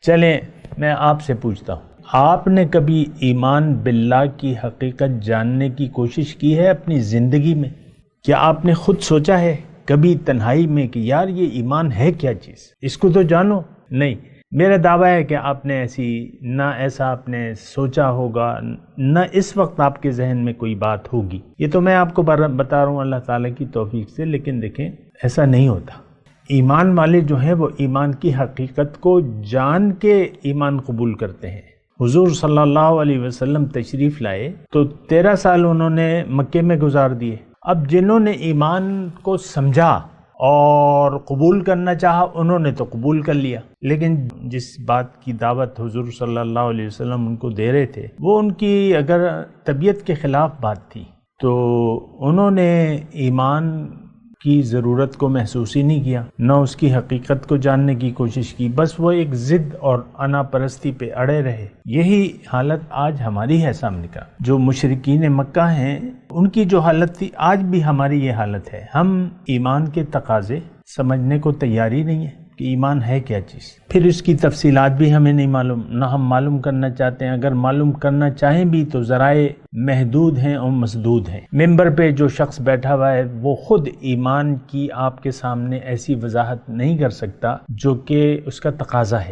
چلیں میں آپ سے پوچھتا ہوں، آپ نے کبھی ایمان باللہ کی حقیقت جاننے کی کوشش کی ہے اپنی زندگی میں؟ کیا آپ نے خود سوچا ہے کبھی تنہائی میں کہ یار یہ ایمان ہے کیا چیز، اس کو تو جانو؟ نہیں، میرا دعویٰ ہے کہ آپ نے ایسا آپ نے سوچا ہوگا، نہ اس وقت آپ کے ذہن میں کوئی بات ہوگی۔ یہ تو میں آپ کو بتا رہا ہوں اللہ تعالیٰ کی توفیق سے، لیکن دیکھیں ایسا نہیں ہوتا۔ ایمان والے جو ہیں وہ ایمان کی حقیقت کو جان کے ایمان قبول کرتے ہیں۔ حضور صلی اللہ علیہ وسلم تشریف لائے تو 13 سال انہوں نے مکے میں گزار دیے۔ اب جنہوں نے ایمان کو سمجھا اور قبول کرنا چاہا انہوں نے تو قبول کر لیا، لیکن جس بات کی دعوت حضور صلی اللہ علیہ وسلم ان کو دے رہے تھے وہ ان کی اگر طبیعت کے خلاف بات تھی تو انہوں نے ایمان کی ضرورت کو محسوس ہی نہیں کیا، نہ اس کی حقیقت کو جاننے کی کوشش کی، بس وہ ایک ضد اور انا پرستی پہ اڑے رہے۔ یہی حالت آج ہماری ہے سامنے کا۔ جو مشرکین مکہ ہیں ان کی جو حالت تھی آج بھی ہماری یہ حالت ہے۔ ہم ایمان کے تقاضے سمجھنے کو تیاری نہیں ہے کہ ایمان ہے کیا چیز، پھر اس کی تفصیلات بھی ہمیں نہیں معلوم، نہ ہم معلوم کرنا چاہتے ہیں۔ اگر معلوم کرنا چاہیں بھی تو ذرائع محدود ہیں اور مسدود ہیں۔ ممبر پہ جو شخص بیٹھا ہوا ہے وہ خود ایمان کی آپ کے سامنے ایسی وضاحت نہیں کر سکتا جو کہ اس کا تقاضا ہے۔